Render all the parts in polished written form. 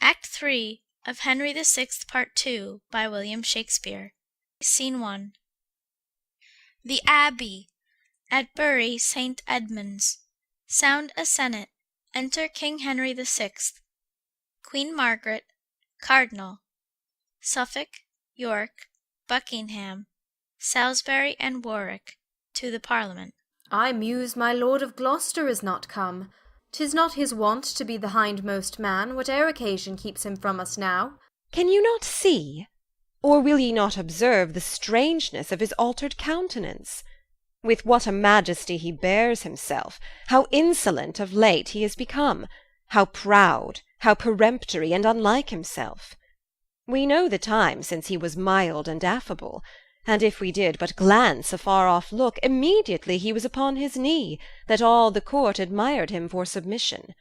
Act 3 of Henry VI, Part 2, by William Shakespeare. Scene 1. The Abbey. At Bury St. Edmunds. Sound a senate. Enter King Henry VI, Queen Margaret, Cardinal, Suffolk, York, Buckingham, Salisbury, and Warwick, to the Parliament. I muse my Lord of Gloucester is not come. 'Tis not his wont to be the hindmost man, whate'er occasion keeps him from us now. Can you not see? Or will ye not observe the strangeness of his altered countenance? With what a majesty he bears himself, how insolent of late he is become, how proud, how peremptory, and unlike himself. We know the time since he was mild and affable, and if we did but glance a far-off look, immediately he was upon his knee, that all the court admired him for submission.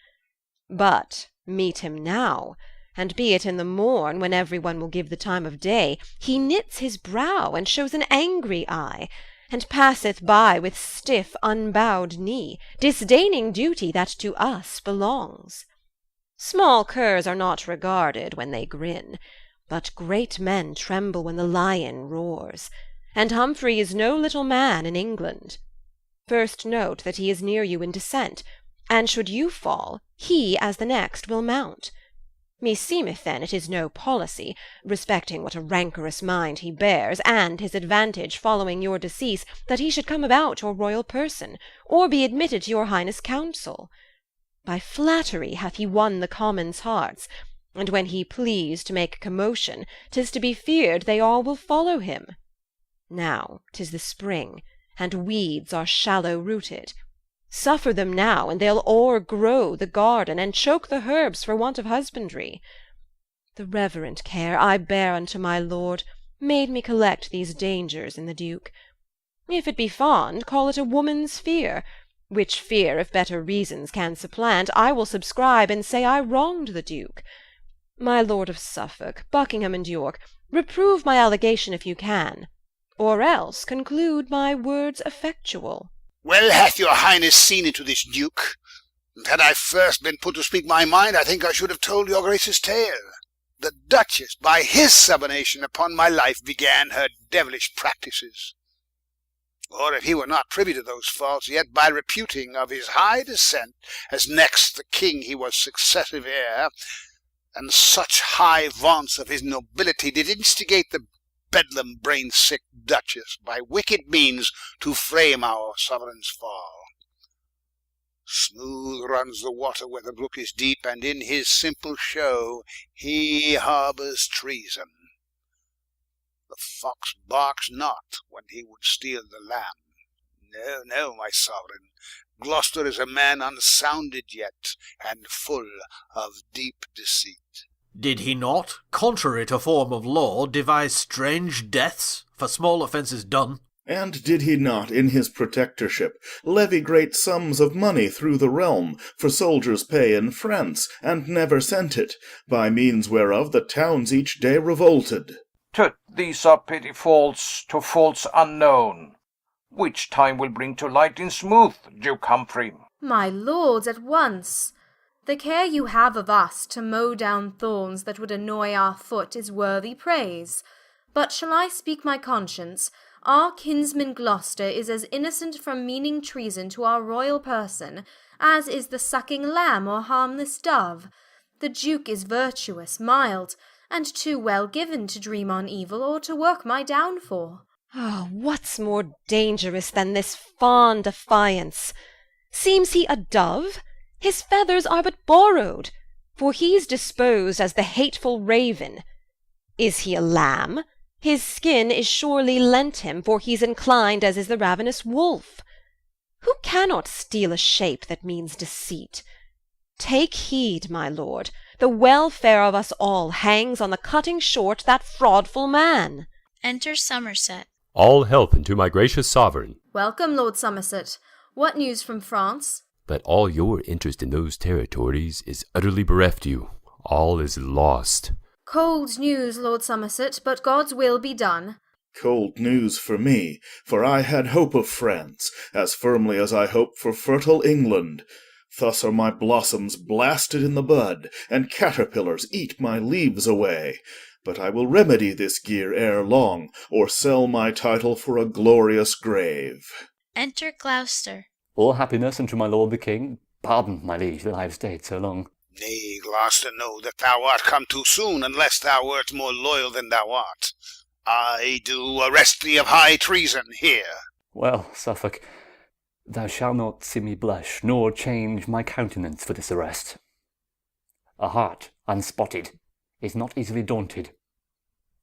But meet him now, and be it in the morn, when every one will give the time of day, he knits his brow, and shows an angry eye, and passeth by with stiff unbowed knee, disdaining duty that to us belongs. Small curs are not regarded when they grin, but great men tremble when the lion roars, and Humphrey is no little man in England. First note that he is near you in descent, and should you fall, he as the next will mount. Meseemeth then it is no policy, respecting what a rancorous mind he bears, and his advantage following your decease, that he should come about your royal person, or be admitted to your highness' council. By flattery hath he won the commons' hearts, and when he please to make commotion, 'tis to be feared they all will follow him. Now 'tis the spring, and weeds are shallow-rooted. Suffer them now, and they'll o'ergrow the garden, and choke the herbs for want of husbandry. The reverent care I bear unto my lord made me collect these dangers in the Duke. If it be fond, call it a woman's fear, which fear, if better reasons can supplant, I will subscribe and say I wronged the Duke. My Lord of Suffolk, Buckingham, and York, reprove my allegation if you can, or else conclude my words effectual. Well hath your highness seen into this Duke, and had I first been put to speak my mind, I think I should have told your grace's tale. The Duchess, by his subordination upon my life, began her devilish practices. Or if he were not privy to those faults, yet by reputing of his high descent, as next the king he was successive heir, and such high vaunts of his nobility, did instigate the bedlam brain-sick Duchess by wicked means to frame our sovereign's fall. Smooth runs the water where the brook is deep, and in his simple show he harbours treason. The fox barks not when he would steal the lamb. No, no, my sovereign, Gloucester is a man unsounded yet, and full of deep deceit. Did he not, contrary to form of law, devise strange deaths for small offences done? And did he not, in his protectorship, levy great sums of money through the realm for soldiers' pay in France, and never sent it, by means whereof the towns each day revolted? Tut, these are petty faults to faults unknown, which time will bring to light in smooth, Duke Humphrey. My lords, at once. The care you have of us to mow down thorns that would annoy our foot is worthy praise. But shall I speak my conscience? Our kinsman Gloucester is as innocent from meaning treason to our royal person, as is the sucking lamb or harmless dove. The Duke is virtuous, mild, and too well given to dream on evil or to work my downfall. Ah, what's more dangerous than this fond affiance? Seems he a dove? His feathers are but borrowed, for he's disposed as the hateful raven. Is he a lamb? His skin is surely lent him, for he's inclined as is the ravenous wolf. Who cannot steal a shape that means deceit? Take heed, my lord, the welfare of us all hangs on the cutting short that fraudful man. Enter Somerset. All health unto my gracious sovereign. Welcome, Lord Somerset. What news from France? That all your interest in those territories is utterly bereft you. All is lost. Cold news, Lord Somerset, but God's will be done. Cold news for me, for I had hope of France, as firmly as I hope for fertile England. Thus are my blossoms blasted in the bud, and caterpillars eat my leaves away. But I will remedy this gear ere long, or sell my title for a glorious grave. Enter Gloucester. All happiness unto my lord the king. Pardon, my liege, that I have stayed so long. Nay, Gloucester, know that thou art come too soon, unless thou wert more loyal than thou art. I do arrest thee of high treason here. Well, Suffolk, thou shalt not see me blush, nor change my countenance for this arrest. A heart unspotted is not easily daunted.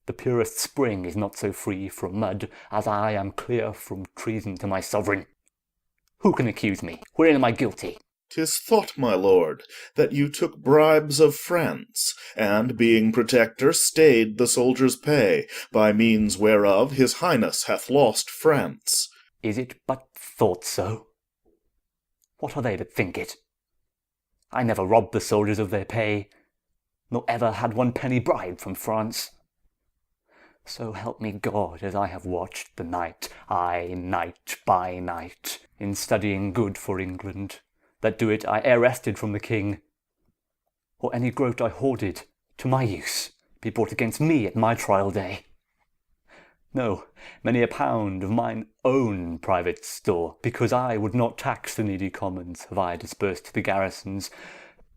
The purest spring is not so free from mud as I am clear from treason to my sovereign. Who can accuse me? Wherein am I guilty? 'Tis thought, my lord, that you took bribes of France, and, being protector, stayed the soldiers' pay, by means whereof his highness hath lost France. Is it but thought so? What are they that think it? I never robbed the soldiers of their pay, nor ever had 1 penny bribe from France. So help me God, as I have watched the night, aye, night by night, in studying good for England, that do it I e'er wrested from the king, or any groat I hoarded to my use be brought against me at my trial day. No, many a pound of mine own private store, because I would not tax the needy commons, have I dispersed to the garrisons,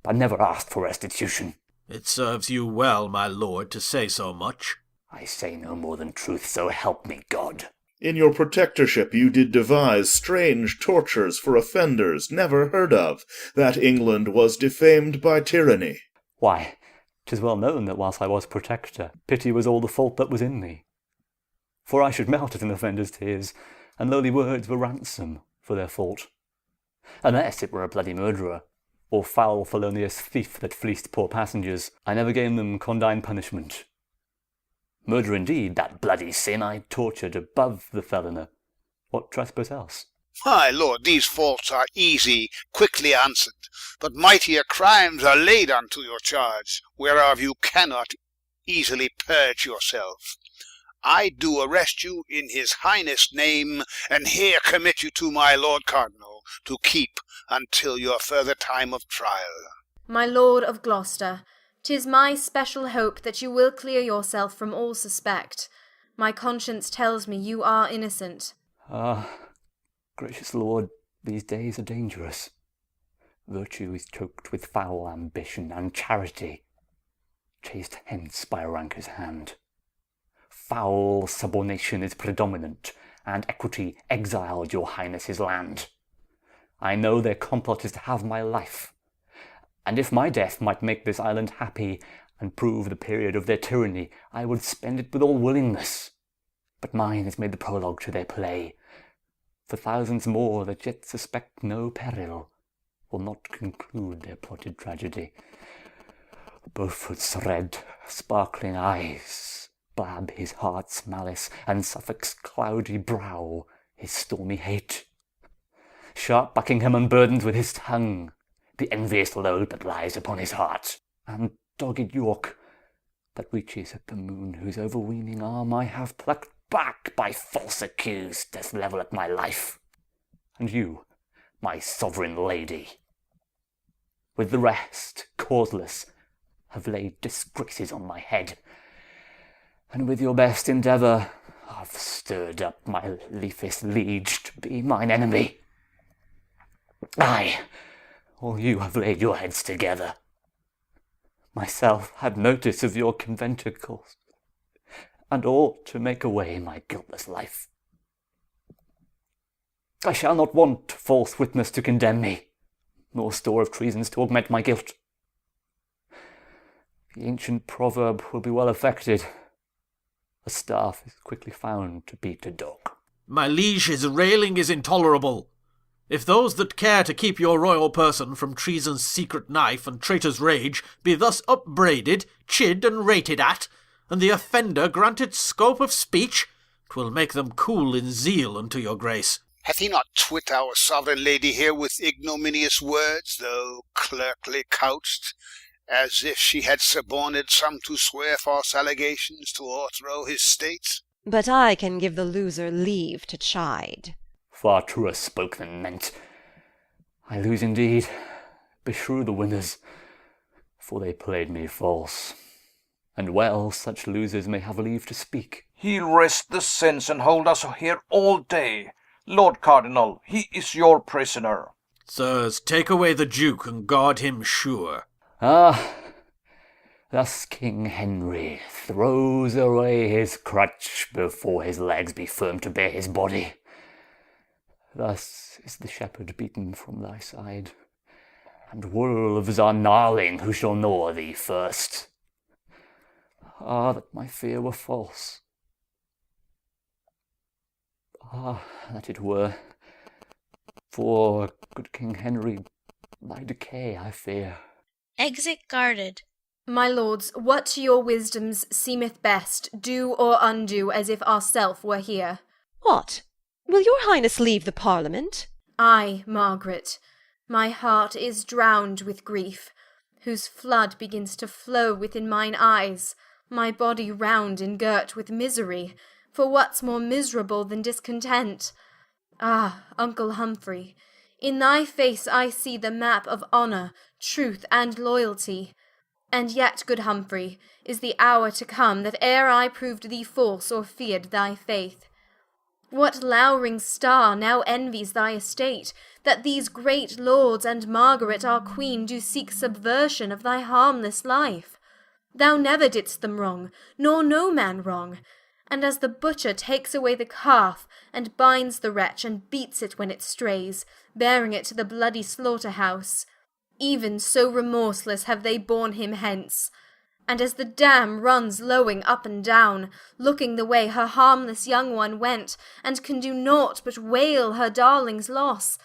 but never asked for restitution. It serves you well, my lord, to say so much. I say no more than truth, so help me God. In your protectorship you did devise strange tortures for offenders never heard of, that England was defamed by tyranny. Why, 'tis well known that whilst I was protector, pity was all the fault that was in me. For I should melt at an offender's tears, and lowly words were ransom for their fault. Unless it were a bloody murderer, or foul felonious thief that fleeced poor passengers, I never gave them condign punishment. Murder indeed, that bloody sin, I tortured above the felloner. What trespass else? My lord, these faults are easy, quickly answered, but mightier crimes are laid unto your charge, whereof you cannot easily purge yourself. I do arrest you in his highness' name, and here commit you to my lord Cardinal, to keep until your further time of trial. My lord of Gloucester, 'tis my special hope that you will clear yourself from all suspect. My conscience tells me you are innocent. Ah, gracious lord, these days are dangerous. Virtue is choked with foul ambition, and charity chased hence by a rancor's hand. Foul subordination is predominant, and equity exiled your highness's land. I know their complot is to have my life, and if my death might make this island happy, and prove the period of their tyranny, I would spend it with all willingness. But mine is made the prologue to their play, for thousands more that yet suspect no peril will not conclude their plotted tragedy. Beaufort's red, sparkling eyes blab his heart's malice, and Suffolk's cloudy brow his stormy hate. Sharp Buckingham unburdened with his tongue the envious load that lies upon his heart, and dogged York that reaches at the moon, whose overweening arm I have plucked back by false accused, doth level at my life. And you, my sovereign lady, with the rest, causeless, have laid disgraces on my head, and with your best endeavour have stirred up my leafest liege to be mine enemy. Aye, all you have laid your heads together. Myself had notice of your conventicles, and ought to make away my guiltless life. I shall not want false witness to condemn me, nor store of treasons to augment my guilt. The ancient proverb will be well affected. A staff is quickly found to beat a dog. My liege, his railing is intolerable. If those that care to keep your royal person from treason's secret knife and traitor's rage be thus upbraided, chid, and rated at, and the offender granted scope of speech, 'twill make them cool in zeal unto your grace. Hath he not twit our sovereign lady here with ignominious words, though clerkly couched, as if she had suborned some to swear false allegations to o'erthrow his state? But I can give the loser leave to chide. Far truer spoke than meant. I lose indeed, beshrew the winners, for they played me false. And well such losers may have leave to speak. He'll wrest the sense and hold us here all day. Lord Cardinal, he is your prisoner. Sirs, take away the Duke and guard him sure. Ah, thus King Henry throws away his crutch before his legs be firm to bear his body. Thus is the shepherd beaten from thy side, and wolves are gnarling who shall gnaw thee first. Ah, that my fear were false. Ah, that it were. For, good King Henry, thy decay I fear. Exit guarded. My lords, what to your wisdoms seemeth best, do or undo as if ourself were here. What? Will your highness leave the Parliament? Ay, Margaret, my heart is drowned with grief, whose flood begins to flow within mine eyes, my body round and girt with misery, for what's more miserable than discontent? Ah, Uncle Humphrey, in thy face I see the map of honour, truth, and loyalty. And yet, good Humphrey, is the hour to come that ere I proved thee false or feared thy faith. What lowering star now envies thy estate, that these great lords and Margaret our queen do seek subversion of thy harmless life? Thou never didst them wrong, nor no man wrong. And as the butcher takes away the calf, and binds the wretch, and beats it when it strays, bearing it to the bloody slaughter-house, even so remorseless have they borne him hence. And as the dam runs lowing up and down, looking the way her harmless young one went, and can do naught but wail her darling's loss,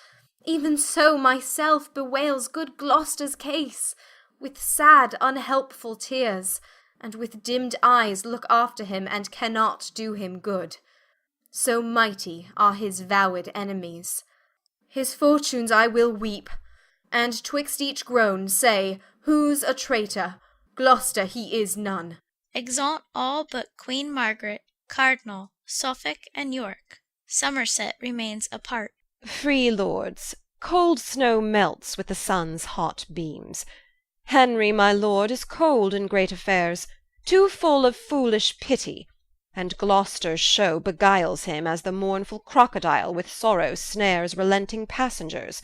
even so myself bewails good Gloucester's case, with sad unhelpful tears, and with dimmed eyes look after him, and cannot do him good. So mighty are his vowed enemies. His fortunes I will weep, and twixt each groan say, who's a traitor? Gloucester he is none. Exeunt all but Queen Margaret, Cardinal, Suffolk, and York. Somerset remains apart. Free lords, cold snow melts with the sun's hot beams. Henry, my lord, is cold in great affairs, too full of foolish pity, and Gloucester's show beguiles him as the mournful crocodile with sorrow snares relenting passengers,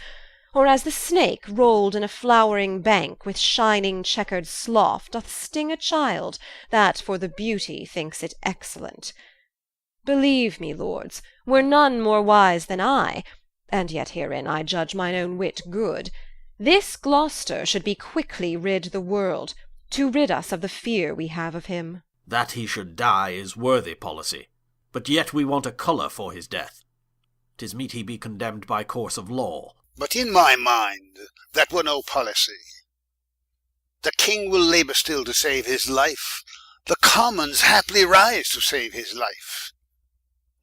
or as the snake rolled in a flowering bank with shining checkered slough doth sting a child that for the beauty thinks it excellent. Believe me, lords, were none more wise than I, and yet herein I judge mine own wit good, this Gloucester should be quickly rid the world, to rid us of the fear we have of him. That he should die is worthy policy, but yet we want a colour for his death. 'Tis meet he be condemned by course of law. But in my mind that were no policy. The king will labour still to save his life, the commons haply rise to save his life.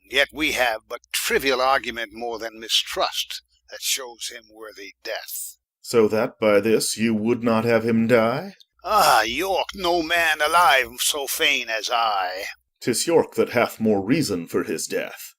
Yet we have but trivial argument more than mistrust that shows him worthy death. So that by this you would not have him die? Ah, York, no man alive so fain as I. 'Tis York that hath more reason for his death.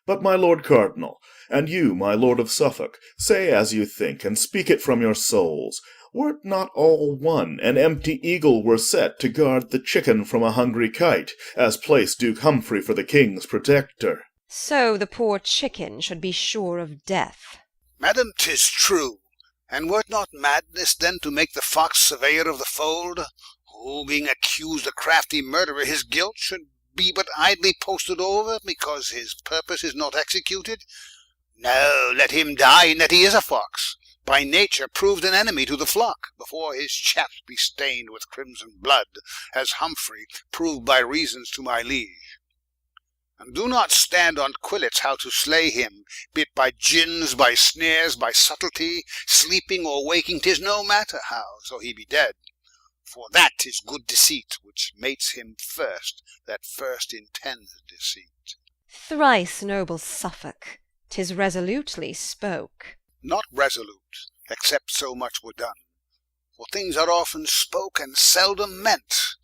But my lord Cardinal, and you, my lord of Suffolk, say as you think, and speak it from your souls. Were't not all one, an empty eagle were set to guard the chicken from a hungry kite, as placed Duke Humphrey for the king's protector? So the poor chicken should be sure of death. Madam, 'tis true. And were't not madness then to make the fox surveyor of the fold, who, being accused a crafty murderer, his guilt should be but idly posted over, because his purpose is not executed? No, let him die in that he is a fox, by nature proved an enemy to the flock, before his chaps be stained with crimson blood, as Humphrey proved by reasons to my liege. And do not stand on quillets how to slay him, be it by gins, by snares, by subtlety, sleeping or waking, 'tis no matter how, so he be dead. For that is good deceit, which mates him first, that first intends deceit. Thrice noble Suffolk, 'tis resolutely spoke. Not resolute, except so much were done. For things are often spoke and seldom meant.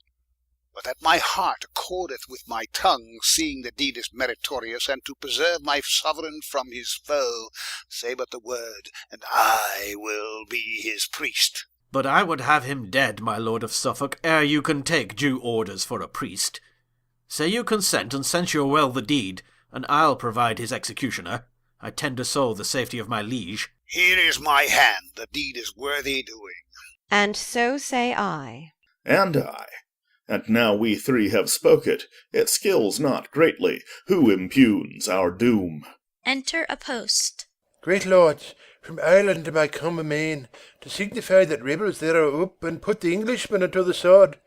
but that my heart accordeth with my tongue, seeing the deed is meritorious, and to preserve my sovereign from his foe. Say but the word, and I will be his priest. But I would have him dead, my lord of Suffolk, ere you can take due orders for a priest. Say you consent, and censure well the deed, and I'll provide his executioner. I tender so the safety of my liege. Here is my hand, the deed is worthy doing. And so say I. And I. And now we three have spoke it skills not greatly who impugns our doom. Enter a post. Great lords, from Ireland am I come amain, to signify that rebels there are up, and put the Englishmen unto the sword.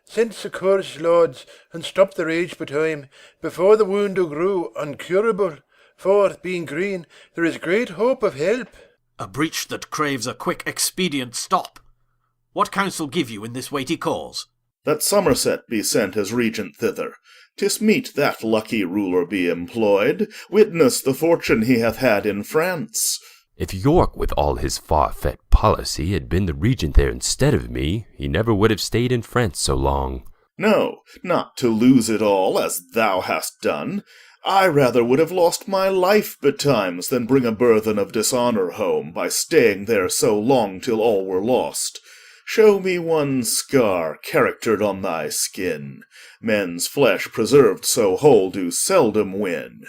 Send succours, lords, and stop the rage betime, before the wound do grew uncurable. For, being green, there is great hope of help. A breach that craves a quick expedient stop. What counsel give you in this weighty cause? That Somerset be sent as regent thither. 'Tis meet that lucky ruler be employed. Witness the fortune he hath had in France. If York, with all his far-fetched policy, had been the regent there instead of me, he never would have stayed in France so long. No, not to lose it all, as thou hast done. I rather would have lost my life betimes than bring a burthen of dishonour home by staying there so long till all were lost. Show me one scar charactered on thy skin. Men's flesh preserved so whole do seldom win.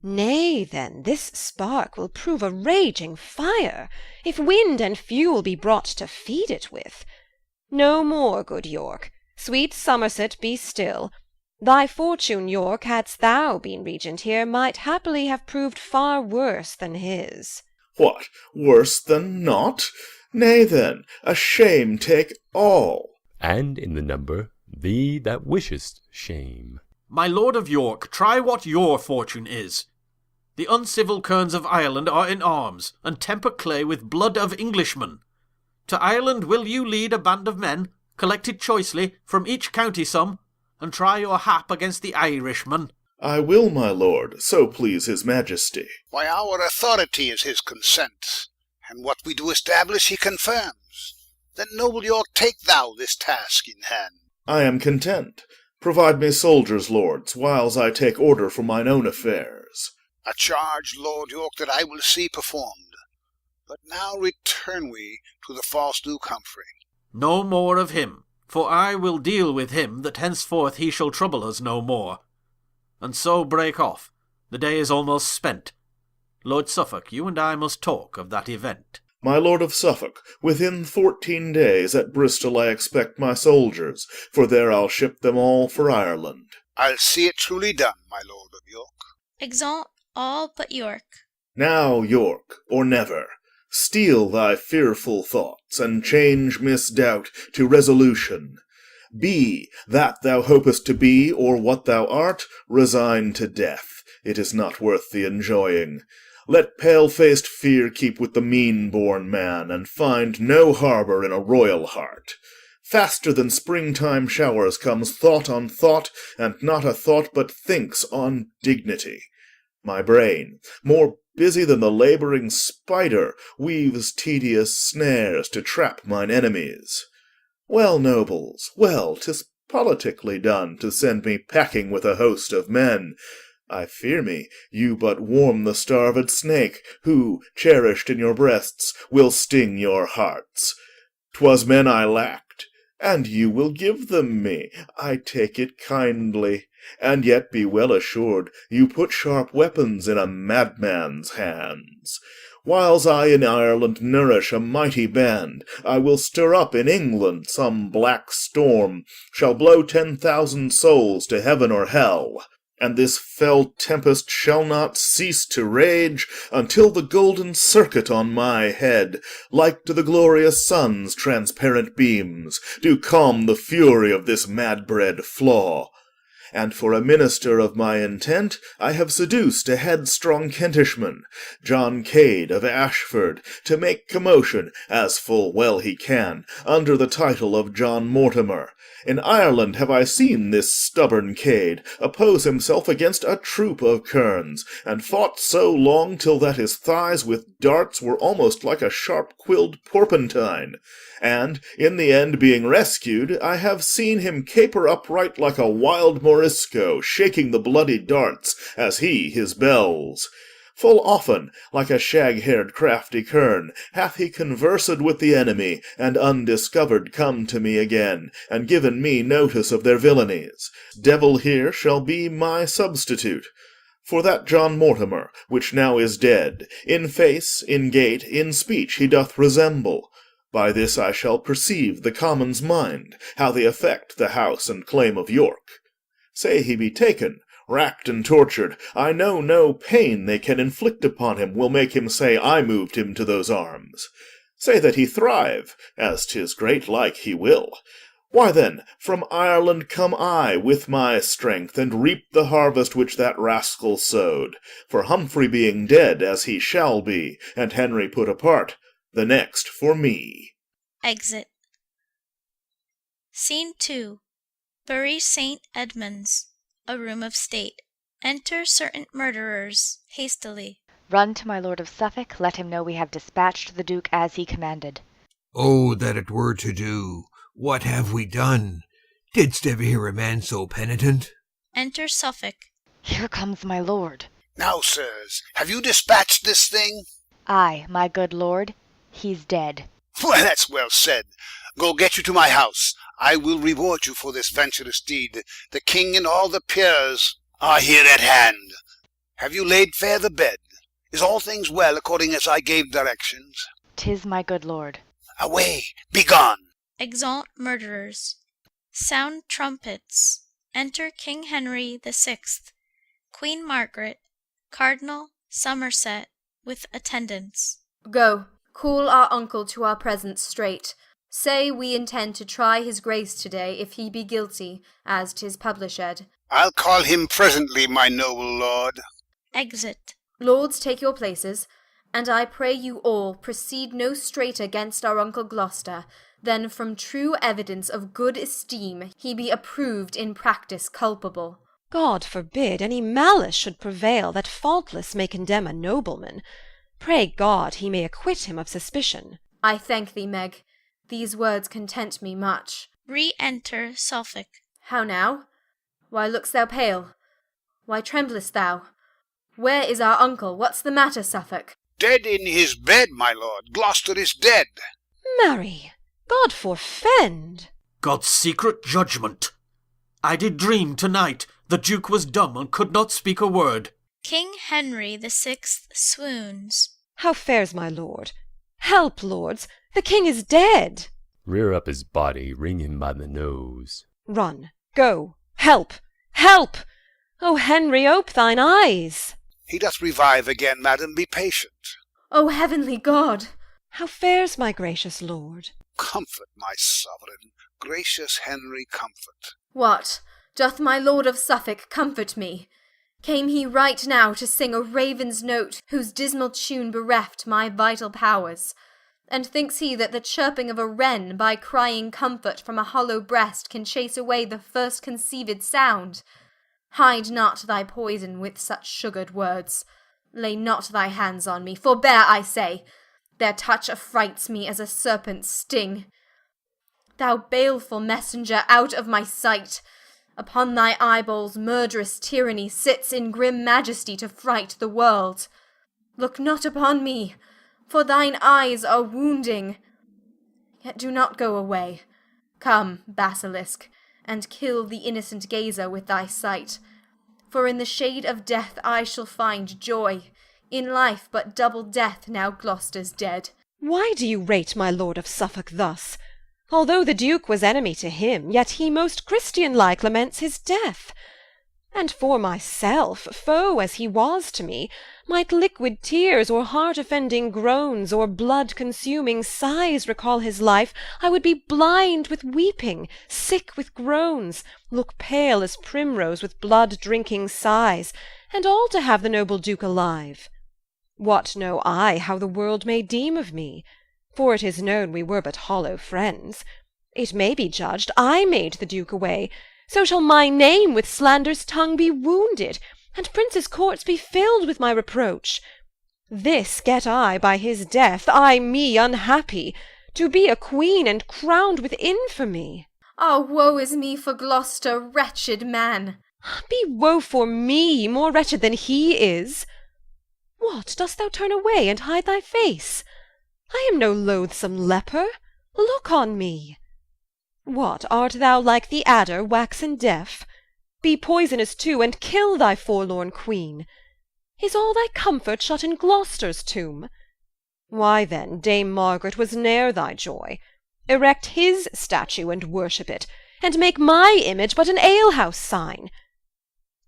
Nay, then, this spark will prove a raging fire, if wind and fuel be brought to feed it with. No more, good York. Sweet Somerset, be still. Thy fortune, York, hadst thou been regent here, might happily have proved far worse than his. What, worse than naught? Nay, then, a shame take all. And in the number, thee that wishest shame. My lord of York, try what your fortune is. The uncivil kerns of Ireland are in arms, and temper clay with blood of Englishmen. To Ireland will you lead a band of men, collected choicely, from each county some, and try your hap against the Irishmen? I will, my lord, so please his majesty. Why, our authority is his consent, and what we do establish he confirms. Then, noble York, take thou this task in hand. I am content. Provide me soldiers, lords, whiles I take order for mine own affairs. A charge, Lord York, that I will see performed. But now return we to the false Duke Humphrey. No more of him, for I will deal with him that henceforth he shall trouble us no more. And so break off. The day is almost spent. Lord Suffolk, you and I must talk of that event. My lord of Suffolk, within 14 days at Bristol I expect my soldiers, for there I'll ship them all for Ireland. I'll see it truly done, my Lord of York. Exeunt all but York. Now, York, or never. Steel thy fearful thoughts, and change misdoubt to resolution. Be that thou hopest to be, or what thou art, resign to death. It is not worth the enjoying. Let pale-faced fear keep with the mean-born man, and find no harbour in a royal heart. Faster than springtime showers comes thought on thought, and not a thought but thinks on dignity. My brain, more busy than the labouring spider, weaves tedious snares to trap mine enemies. Well, nobles, well, 'tis politically done to send me packing with a host of men. I fear me you but warm the starved snake, who, cherished in your breasts, will sting your hearts. 'Twas men I lacked, and you will give them me. I take it kindly. And yet be well assured you put sharp weapons in a madman's hands. Whiles I in Ireland nourish a mighty band, I will stir up in England some black storm, shall blow 10,000 souls to heaven or hell. And this fell tempest shall not cease to rage until the golden circuit on my head, like to the glorious sun's transparent beams, do calm the fury of this mad-bred flaw. And for a minister of my intent, I have seduced a headstrong Kentishman, John Cade of Ashford, to make commotion, as full well he can, under the title of John Mortimer. In Ireland have I seen this stubborn Cade oppose himself against a troop of kerns, and fought so long till that his thighs with darts were almost like a sharp-quilled porpentine. and, in the end being rescued, I have seen him caper upright like a wild Morisco, shaking the bloody darts, as he his bells. Full often, like a shag-haired crafty kern, hath he conversed with the enemy, and undiscovered come to me again, and given me notice of their villainies. Devil here shall be my substitute. For that John Mortimer, which now is dead, in face, in gait, in speech he doth resemble. By this I shall perceive the commons' mind, how they affect the house and claim of York. Say he be taken, racked and tortured, I know no pain they can inflict upon him will make him say I moved him to those arms. Say that he thrive, as 'tis great like he will. Why then, from Ireland come I with my strength, and reap the harvest which that rascal sowed. For Humphrey being dead, as he shall be, and Henry put apart, the next for me. Exit. Scene 2. Bury St. Edmunds, a room of state. Enter certain murderers hastily. Run to my Lord of Suffolk, let him know we have dispatched the Duke as he commanded. Oh, that it were to do! What have we done? Didst ever hear a man so penitent? Enter Suffolk. Here comes my lord. Now, sirs, have you dispatched this thing? Aye, my good lord, he's dead. Well, that's well said. Go get you to my house. I will reward you for this venturous deed. The king and all the peers are here at hand. Have you laid fair the bed? Is all things well according as I gave directions? 'Tis my good lord. Away, begone. Exeunt murderers. Sound trumpets. Enter King Henry the Sixth, Queen Margaret, Cardinal, Somerset, with attendants. Go, call our uncle to our presence straight. Say we intend to try his grace today, if he be guilty, as 'tis published. I'll call him presently, my noble lord. Exit. Lords, take your places, and I pray you all proceed no straighter against our uncle Gloucester, than from true evidence of good esteem he be approved in practice culpable. God forbid any malice should prevail that faultless may condemn a nobleman. Pray God he may acquit him of suspicion. I thank thee, Meg. These words content me much. Re-enter Suffolk. How now? Why look'st thou pale? Why tremblest thou? Where is our uncle? What's the matter, Suffolk? Dead in his bed, my lord. Gloucester is dead. Marry, God forfend! God's secret judgment. I did dream to-night the Duke was dumb and could not speak a word. King Henry the Sixth swoons. How fares my lord? Help, lords, the king is dead. Rear up his body, wring him by the nose. Run, go, help, help! O Henry, ope thine eyes. He doth revive again, madam, be patient. O heavenly God! How fares my gracious lord? Comfort, my sovereign, gracious Henry, comfort. What, doth my Lord of Suffolk comfort me? Came he right now to sing a raven's note, whose dismal tune bereft my vital powers? And thinks he that the chirping of a wren, by crying comfort from a hollow breast, can chase away the first conceived sound? Hide not thy poison with such sugared words. Lay not thy hands on me, forbear, I say. Their touch affrights me as a serpent's sting. Thou baleful messenger, out of my sight! Upon thy eyeballs murderous tyranny sits in grim majesty to fright the world. Look not upon me, for thine eyes are wounding. Yet do not go away. Come, basilisk, and kill the innocent gazer with thy sight. For in the shade of death I shall find joy, in life but double death now Gloucester's dead. Why do you rate my Lord of Suffolk thus? Although the Duke was enemy to him, yet he most Christian-like laments his death. And for myself, foe as he was to me, might liquid tears, or heart-offending groans, or blood-consuming sighs recall his life, I would be blind with weeping, sick with groans, look pale as primrose with blood-drinking sighs, and all to have the noble Duke alive. What know I how the world may deem of me? For it is known we were but hollow friends. It may be judged I made the Duke away, so shall my name with slander's tongue be wounded, and princes' courts be filled with my reproach. This get I by his death, I me unhappy, to be a queen and crowned with infamy. Ah, woe is me for Gloucester, wretched man! Be woe for me more wretched than he is. What, dost thou turn away and hide thy face? I am no loathsome leper. Look on me. What, art thou like the adder, waxen deaf? Be poisonous too, and kill thy forlorn queen. Is all thy comfort shut in Gloucester's tomb? Why then, Dame Margaret was ne'er thy joy. Erect his statue and worship it, and make my image but an alehouse sign.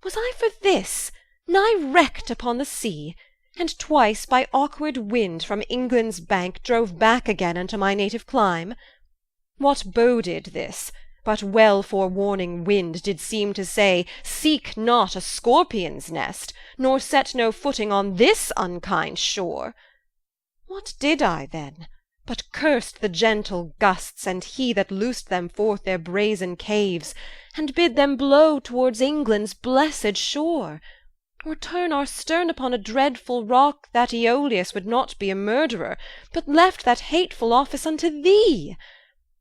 Was I for this, nigh wrecked upon the sea, and twice by awkward wind from England's bank drove back again unto my native clime? What boded this, but well forewarning wind did seem to say, seek not a scorpion's nest, nor set no footing on this unkind shore? What did I then, but cursed the gentle gusts, and he that loosed them forth their brazen caves, and bid them blow towards England's blessed shore, or turn our stern upon a dreadful rock, that Aeolus would not be a murderer, but left that hateful office unto thee?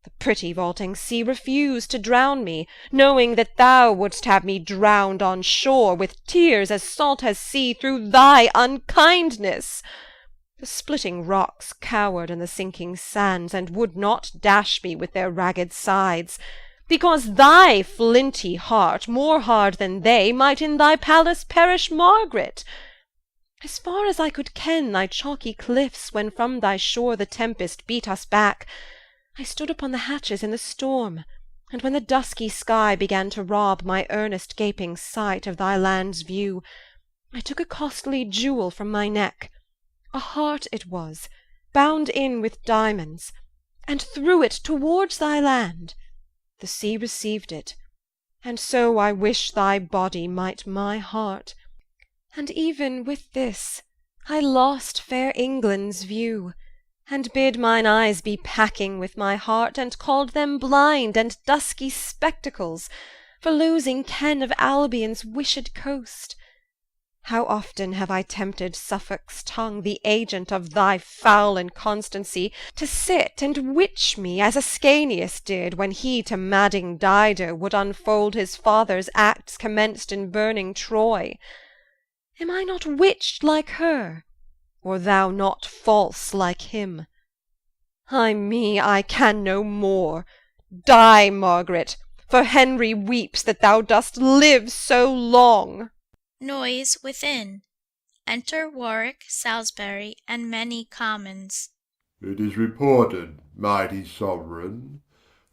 The pretty vaulting sea refused to drown me, knowing that thou wouldst have me drowned on shore, with tears as salt as sea, through thy unkindness. The splitting rocks cowered in the sinking sands, and would not dash me with their ragged sides, because thy flinty heart, more hard than they, might in thy palace perish Margaret. As far as I could ken thy chalky cliffs, when from thy shore the tempest beat us back, I stood upon the hatches in the storm, and when the dusky sky began to rob my earnest gaping sight of thy land's view, I took a costly jewel from my neck, a heart it was, bound in with diamonds, and threw it towards thy land. The sea received it, and so I wish thy body might my heart. And even with this I lost fair England's view, and bid mine eyes be packing with my heart, and called them blind and dusky spectacles, for losing ken of Albion's wished coast. How often have I tempted Suffolk's tongue, the agent of thy foul inconstancy, to sit and witch me, as Ascanius did, when he to madding Dido would unfold his father's acts commenced in burning Troy. Am I not witched like her, or thou not false like him? Ay me, I can no more. Die, Margaret, for Henry weeps that thou dost live so long. Noise within. Enter Warwick, Salisbury, and many commons. It is reported, mighty sovereign,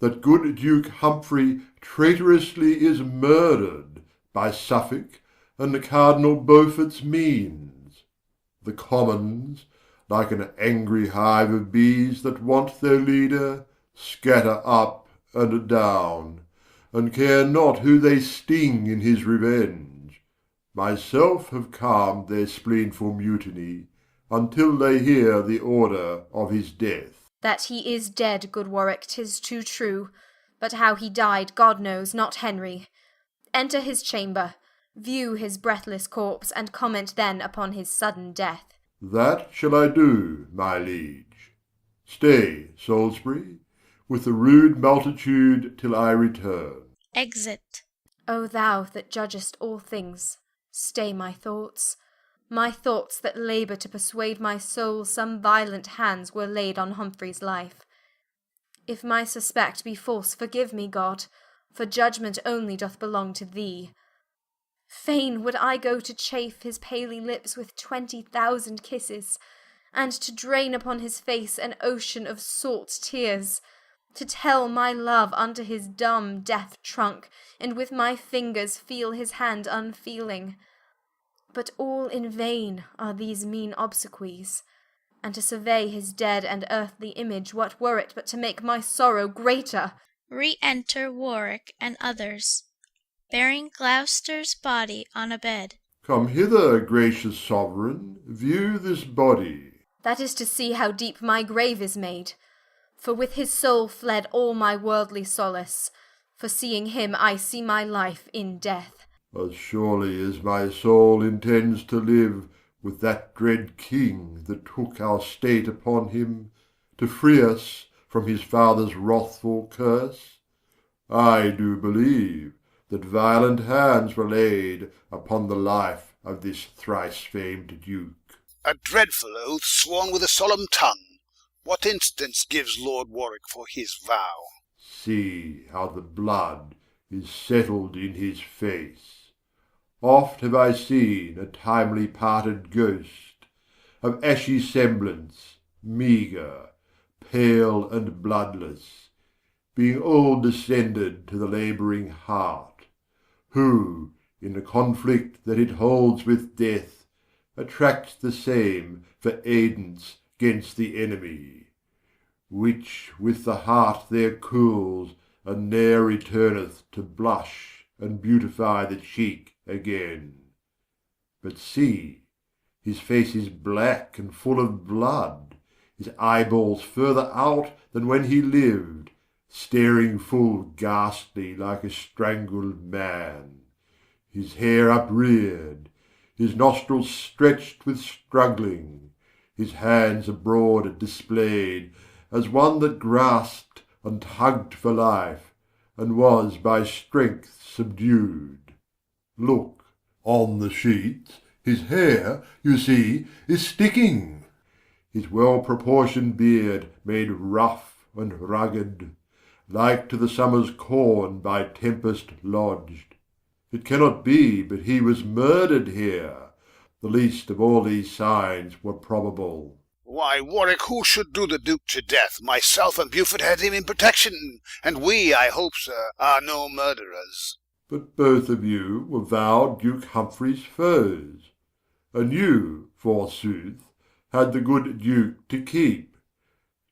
that good Duke Humphrey traitorously is murdered by Suffolk and the Cardinal Beaufort's means. The commons, like an angry hive of bees that want their leader, scatter up and down, and care not who they sting in his revenge. Myself have calmed their spleenful mutiny, until they hear the order of his death. That he is dead, good Warwick, 'tis too true, but how he died, God knows, not Henry. Enter his chamber, view his breathless corpse, and comment then upon his sudden death. That shall I do, my liege. Stay, Salisbury, with the rude multitude till I return. Exit. O thou that judgest all things, stay my thoughts that labour to persuade my soul some violent hands were laid on Humphrey's life. If my suspect be false, forgive me, God, for judgment only doth belong to thee. Fain would I go to chafe his paly lips with 20,000 kisses, and to drain upon his face an ocean of salt tears, to tell my love unto his dumb deaf trunk, and with my fingers feel his hand unfeeling. But all in vain are these mean obsequies, and to survey his dead and earthly image, what were it but to make my sorrow greater? Re-enter Warwick and others, bearing Gloucester's body on a bed. Come hither, gracious sovereign, view this body. That is to see how deep my grave is made. For with his soul fled all my worldly solace. For seeing him, I see my life in death. As surely as my soul intends to live with that dread king that took our state upon him, to free us from his father's wrathful curse? I do believe that violent hands were laid upon the life of this thrice-famed Duke. A dreadful oath sworn with a solemn tongue. What instance gives Lord Warwick for his vow? See how the blood is settled in his face. Oft have I seen a timely parted ghost, of ashy semblance, meagre, pale and bloodless, being all descended to the labouring heart, who, in the conflict that it holds with death, attracts the same for aidance gainst the enemy, which with the heart there cools, and ne'er returneth to blush and beautify the cheek again. But see, his face is black and full of blood, his eyeballs further out than when he lived, staring full ghastly like a strangled man, his hair upreared, his nostrils stretched with struggling, his hands abroad displayed, as one that grasped and tugged for life, and was by strength subdued. Look, on the sheets, his hair, you see, is sticking, his well-proportioned beard made rough and rugged, like to the summer's corn by tempest lodged. It cannot be but he was murdered here. The least of all these signs were probable. Why, Warwick, who should do the Duke to death? Myself and Beaufort had him in protection, and we, I hope, sir, are no murderers. But both of you were vowed Duke Humphrey's foes, and you, forsooth, had the good Duke to keep.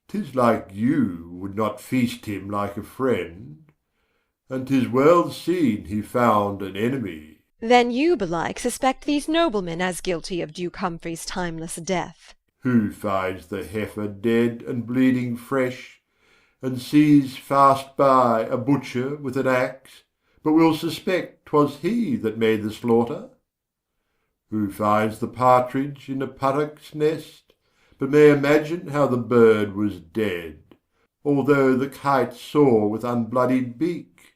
'Tis like you would not feast him like a friend, and 'tis well seen he found an enemy. Then you belike suspect these noblemen as guilty of Duke Humphrey's timeless death. Who finds the heifer dead and bleeding fresh, and sees fast by a butcher with an axe, but will suspect 'twas he that made the slaughter? Who finds the partridge in the puttock's nest, but may imagine how the bird was dead, although the kite soar with unbloodied beak?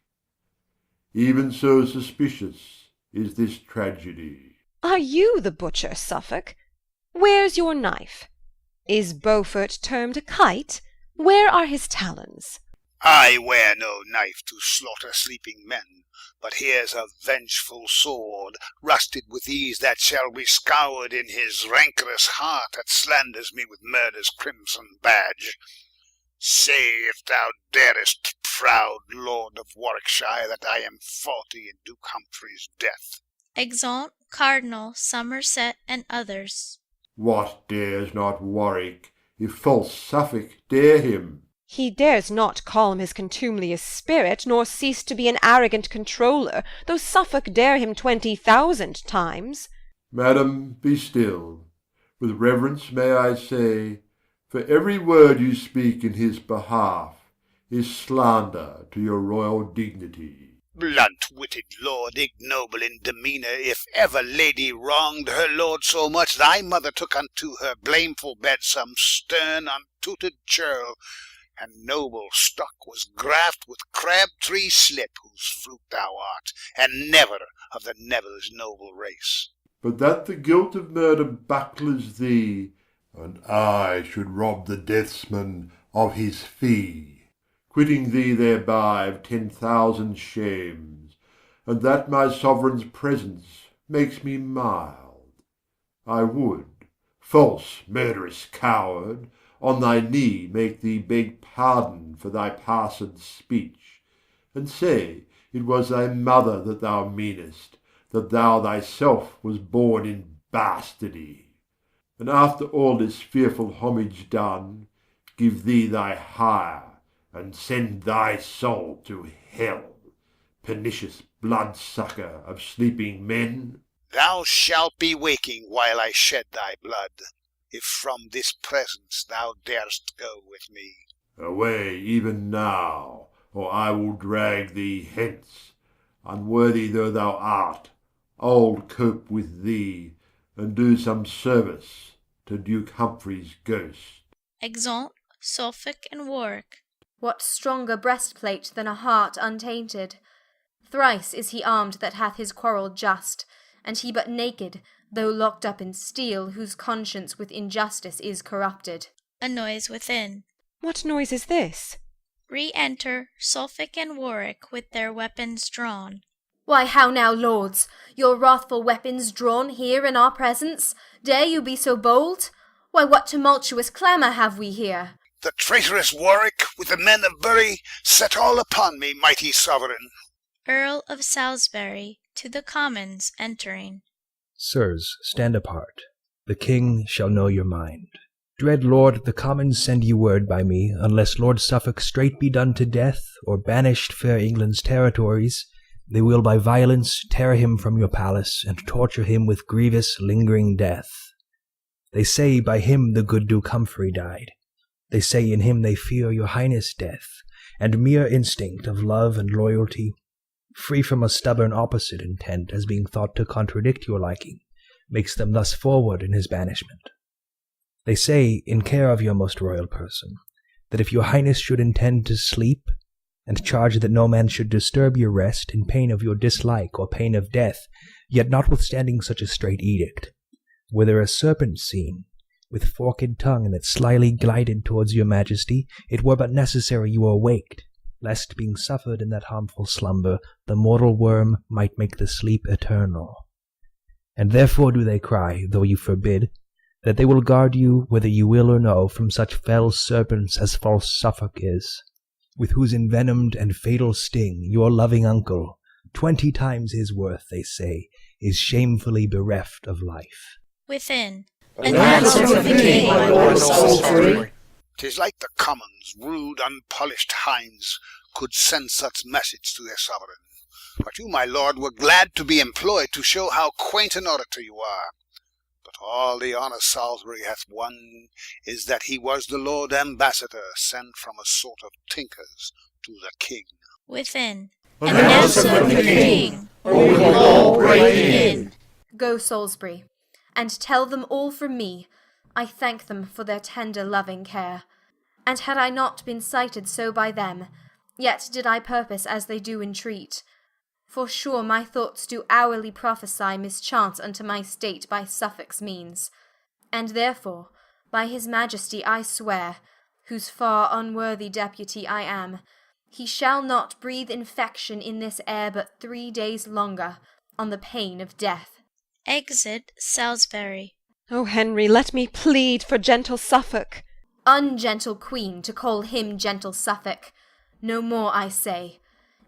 Even so suspicious is this tragedy. Are you the butcher, Suffolk? Where's your knife? Is Beaufort termed a kite? Where are his talons? I wear no knife to slaughter sleeping men, but here's a vengeful sword, rusted with ease, that shall be scoured in his rancorous heart that slanders me with murder's crimson badge. Say, if thou darest, proud lord of Warwickshire, that I am faulty in Duke Humphrey's death. Exeunt Cardinal, Somerset, and others. What dares not Warwick, if false Suffolk dare him? He dares not calm his contumelious spirit, nor cease to be an arrogant controller, though Suffolk dare him 20,000 times. Madam, be still. With reverence may I say, for every word you speak in his behalf is slander to your royal dignity. Blunt-witted lord, ignoble in demeanour, if ever lady wronged her lord so much, thy mother took unto her blameful bed some stern untutored churl, and noble stock was graft with crab-tree slip, whose fruit thou art, and never of the Nevilles' noble race. But that the guilt of murder bucklers thee, and I should rob the deathsman of his fee, quitting thee thereby of 10,000 shames, and that my sovereign's presence makes me mild, I would, false murderous coward, on thy knee make thee beg pardon for thy passed speech, and say it was thy mother that thou meanest, that thou thyself was born in bastardy, and after all this fearful homage done, give thee thy hire, and send thy soul to hell, pernicious blood-sucker of sleeping men. Thou shalt be waking while I shed thy blood, if from this presence thou darest go with me. Away even now, or I will drag thee hence. Unworthy though thou art, I'll cope with thee, and do some service to Duke Humphrey's ghost. Exeunt Suffolk and Warwick. What stronger breastplate than a heart untainted? Thrice is he armed that hath his quarrel just, and he but naked, though locked up in steel, whose conscience with injustice is corrupted. A noise within. What noise is this? Re-enter Suffolk and Warwick with their weapons drawn. Why, how now, lords? Your wrathful weapons drawn here in our presence? Dare you be so bold? Why, what tumultuous clamour have we here? The traitorous Warwick, with the men of Bury, set all upon me, mighty sovereign. Earl of Salisbury to the Commons entering. Sirs, stand apart. The king shall know your mind. Dread lord, the Commons send you word by me, unless Lord Suffolk straight be done to death, or banished fair England's territories, they will by violence tear him from your palace, and torture him with grievous lingering death. They say by him the good Duke Humphrey died. They say in him they fear your highness' death, and mere instinct of love and loyalty, free from a stubborn opposite intent as being thought to contradict your liking, makes them thus forward in his banishment. They say, in care of your most royal person, that if your highness should intend to sleep, and charge that no man should disturb your rest in pain of your dislike or pain of death, yet notwithstanding such a strait edict, were there a serpent seen, with forked tongue that slyly glided towards your majesty, it were but necessary you were waked, lest being suffered in that harmful slumber, the mortal worm might make the sleep eternal. And therefore do they cry, though you forbid, that they will guard you, whether you will or no, from such fell serpents as false Suffolk is, with whose envenomed and fatal sting your loving uncle, 20 times his worth, they say, is shamefully bereft of life. Within. An answer from the king, my lord Salisbury. 'Tis like the Commons, rude, unpolished hinds, could send such message to their sovereign. But you, my lord, were glad to be employed to show how quaint an orator you are. But all the honour Salisbury hath won is that he was the Lord Ambassador sent from a sort of tinkers to the king. Within. An answer from the king, or we will all break in. Go, Salisbury, and tell them all from me, I thank them for their tender loving care. And had I not been cited so by them, yet did I purpose as they do entreat. For sure my thoughts do hourly prophesy mischance unto my state by Suffolk's means. And therefore, by his majesty I swear, whose far unworthy deputy I am, he shall not breathe infection in this air but 3 days longer, on the pain of death. Exit Salisbury. O Henry, let me plead for gentle Suffolk. Ungentle queen, to call him gentle Suffolk. No more I say.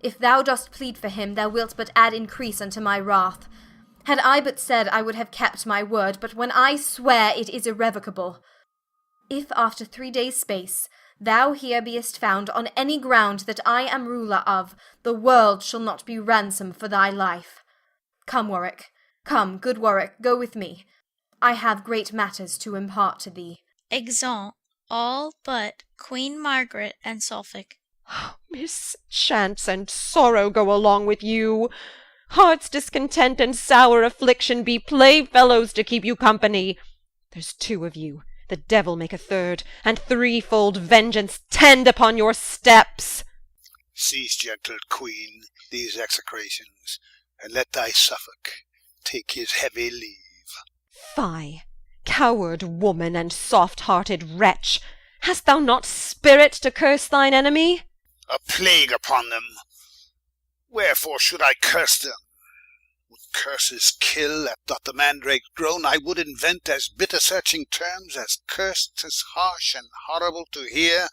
If thou dost plead for him, thou wilt but add increase unto my wrath. Had I but said, I would have kept my word, but when I swear, it is irrevocable. If after 3 days' space thou here beest found on any ground that I am ruler of, the world shall not be ransom for thy life. Come, Warwick, come, good Warwick, go with me. I have great matters to impart to thee. Exeunt all but Queen Margaret and Suffolk. Mischance and sorrow go along with you. Heart's discontent and sour affliction be playfellows to keep you company. There's 2 of you, the devil make a 3rd, and 3-fold vengeance tend upon your steps. Cease, gentle queen, these execrations, and let thy Suffolk take his heavy leave. Fie, coward woman and soft-hearted wretch, hast thou not spirit to curse thine enemy? A plague upon them! Wherefore should I curse them? Would curses kill, that doth the mandrake groan, I would invent as bitter searching terms as curse 'tis harsh and horrible to hear,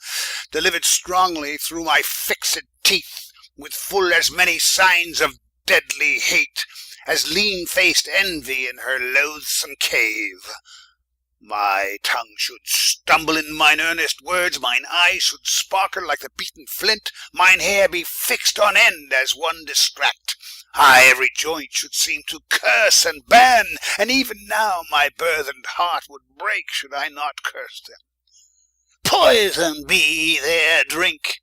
delivered strongly through my fixed teeth, with full as many signs of deadly hate as lean-faced envy in her loathsome cave. My tongue should stumble in mine earnest words, mine eyes should sparkle like the beaten flint, mine hair be fixed on end as one distract. Aye, every joint should seem to curse and ban, and even now my burthened heart would break should I not curse them. Poison be their drink,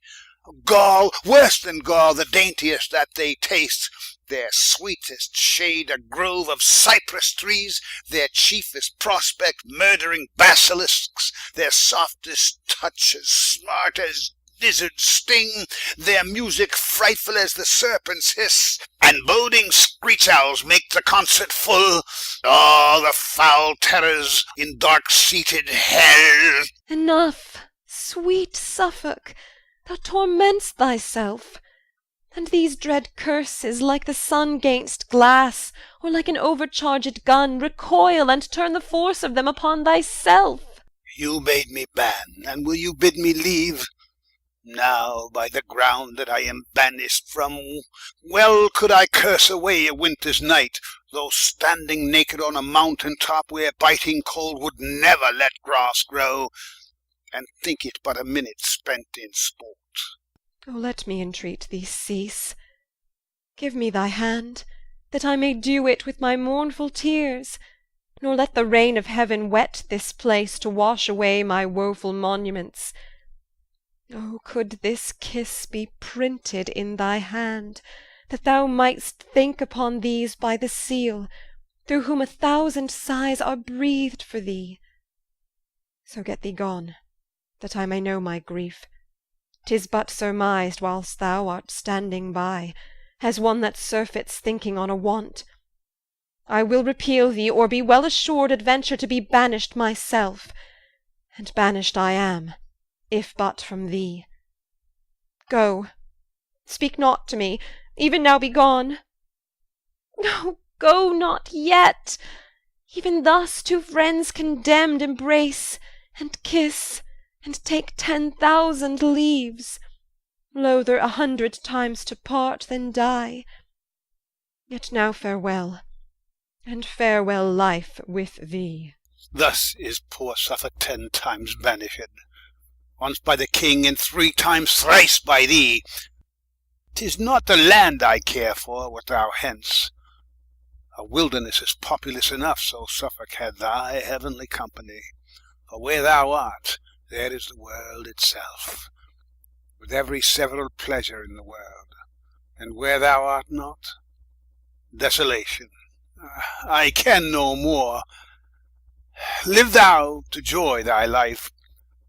gall, worse than gall, the daintiest that they taste, their sweetest shade a grove of cypress trees, their chiefest prospect murdering basilisks, their softest touch as smart as lizard's sting, their music frightful as the serpent's hiss, and boding screech owls make the concert full, all the foul terrors in dark-seated hell. Enough, sweet Suffolk, thou torment'st thyself. And these dread curses, like the sun gainst glass, or like an overcharged gun, recoil and turn the force of them upon thyself. You bade me ban, and will you bid me leave? Now, by the ground that I am banished from, well could I curse away a winter's night, though standing naked on a mountain top where biting cold would never let grass grow, and think it but a minute spent in sport. Oh, let me entreat thee cease. Give me thy hand, that I may dew it with my mournful tears, nor let the rain of heaven wet this place to wash away my woeful monuments. Oh, could this kiss be printed in thy hand, that thou mightst think upon these by the seal, through whom 1,000 sighs are breathed for thee. So get thee gone, that I may know my grief. 'Tis but surmised whilst thou art standing by, as one that surfeits thinking on a want. I will repeal thee, or be well assured adventure to be banished myself, and banished I am, if but from thee. Go, speak not to me, even now be gone. No, go not yet. Even thus two friends condemned embrace, and kiss, and take 10,000 leaves, loather 100 times to part than die. Yet now farewell, and farewell life with thee. Thus is poor Suffolk 10 times banished, once by the king, and 3 times thrice by thee. 'Tis not the land I care for, wert thou hence. A wilderness is populous enough, so Suffolk had thy heavenly company. For where thou art, there is the world itself, with every several pleasure in the world. And where thou art not, desolation. I can no more. Live thou to joy thy life,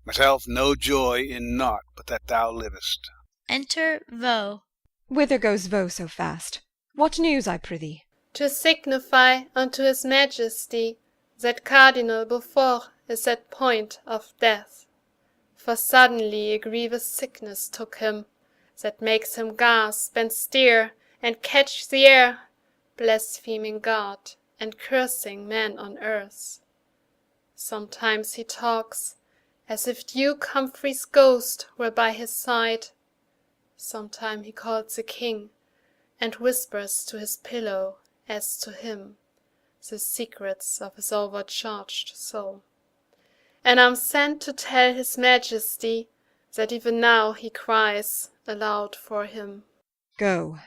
myself no joy in naught but that thou livest. Enter Vaux. Whither goes Vaux so fast? What news, I prithee? To signify unto his Majesty that Cardinal Beaufort is at point of death. For suddenly a grievous sickness took him, that makes him gasp and stare and catch the air, blaspheming God and cursing man on earth. Sometimes he talks as if Duke Humphrey's ghost were by his side. Sometime he calls the king, and whispers to his pillow as to him the secrets of his overcharged soul. And I'm sent to tell his Majesty that even now he cries aloud for him. Go,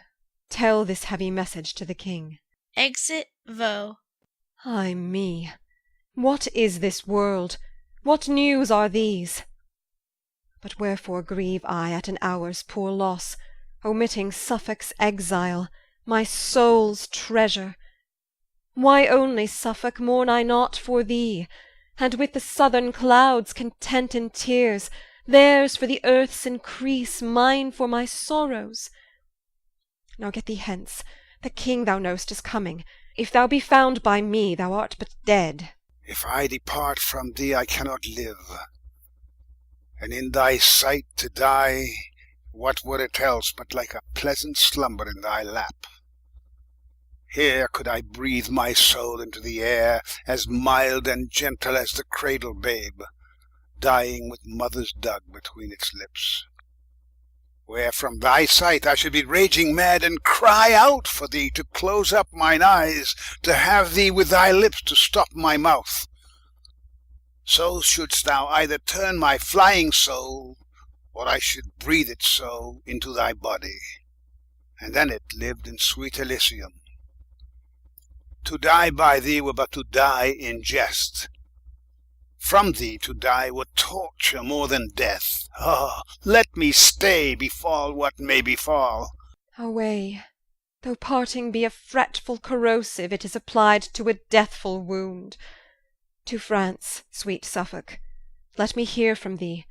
tell this heavy message to the king. Exit Vaux. Ay me, what is this world? What news are these? But wherefore grieve I at an hour's poor loss, omitting Suffolk's exile, my soul's treasure? Why only, Suffolk, mourn I not for thee, and with the southern clouds content in tears, theirs for the earth's increase, mine for my sorrows? Now get thee hence, the king thou know'st is coming. If thou be found by me, thou art but dead. If I depart from thee, I cannot live, and in thy sight to die, what were it else but like a pleasant slumber in thy lap? Here could I breathe my soul into the air, as mild and gentle as the cradle babe, dying with mother's dug between its lips. Where from thy sight I should be raging mad, and cry out for thee to close up mine eyes, to have thee with thy lips to stop my mouth. So shouldst thou either turn my flying soul, or I should breathe it so into thy body, and then it lived in sweet Elysium. To die by thee were but to die in jest. From thee to die were torture more than death. Ah, let me stay, befall what may befall. Away, Though parting be a fretful corrosive, it is applied to a deathful wound. To France, sweet Suffolk, let me hear from thee,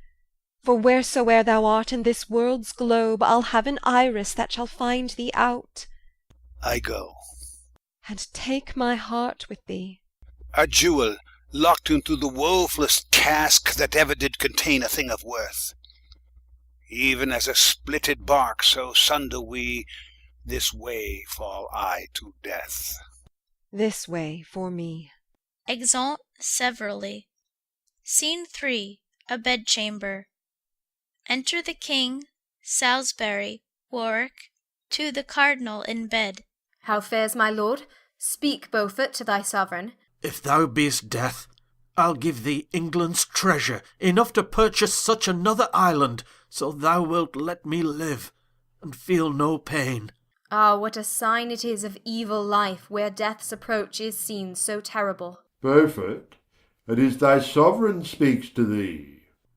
for wheresoe'er thou art in this world's globe, I'll have an iris that shall find thee out. I go. And take my heart with thee. A jewel locked into the woefulest cask that ever did contain a thing of worth. Even as a splitted bark, so sunder we. This way fall I to death. This way for me. Exeunt severally. Scene 3. A bedchamber. Enter the King, Salisbury, Warwick, to the Cardinal in bed. How fares my lord? Speak, Beaufort, to thy sovereign. If thou beest death, I'll give thee England's treasure, enough to purchase such another island, so thou wilt let me live, and feel no pain. Ah, what a sign it is of evil life, where death's approach is seen so terrible. Beaufort, it is thy sovereign speaks to thee.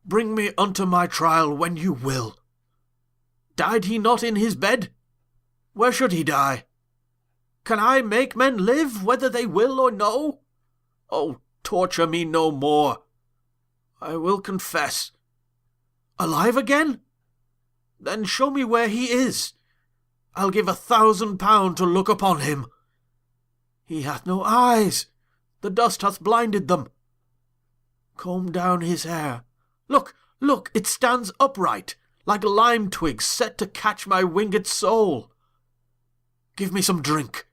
Bring me unto my trial when you will. Died he not in his bed? Where should he die? Can I make men live, whether they will or no? Oh, torture me no more. I will confess. Alive again? Then show me where he is. I'll give £1,000 to look upon him. He hath no eyes. The dust hath blinded them. Comb down his hair. Look, look, it stands upright, like lime twigs set to catch my winged soul. Give me some drink,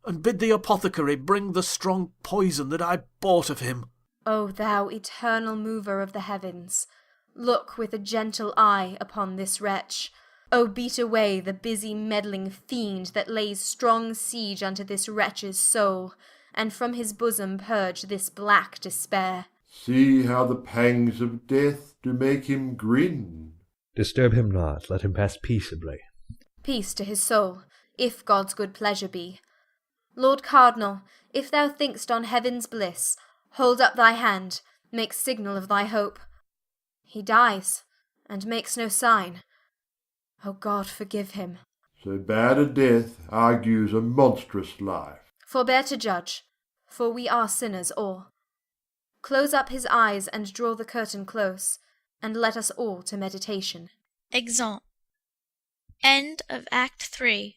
and bid the apothecary bring the strong poison that I bought of him. O thou eternal mover of the heavens, look with a gentle eye upon this wretch. O beat away the busy meddling fiend that lays strong siege unto this wretch's soul, and from his bosom purge this black despair. See how the pangs of death do make him grin. Disturb him not, let him pass peaceably. Peace to his soul, if God's good pleasure be. Lord Cardinal, if thou think'st on heaven's bliss, hold up thy hand, make signal of thy hope. He dies, and makes no sign. O God, forgive him. So bad a death argues a monstrous life. Forbear to judge, for we are sinners all. Close up his eyes and draw the curtain close, and let us all to meditation. Exeunt. End of Act 3.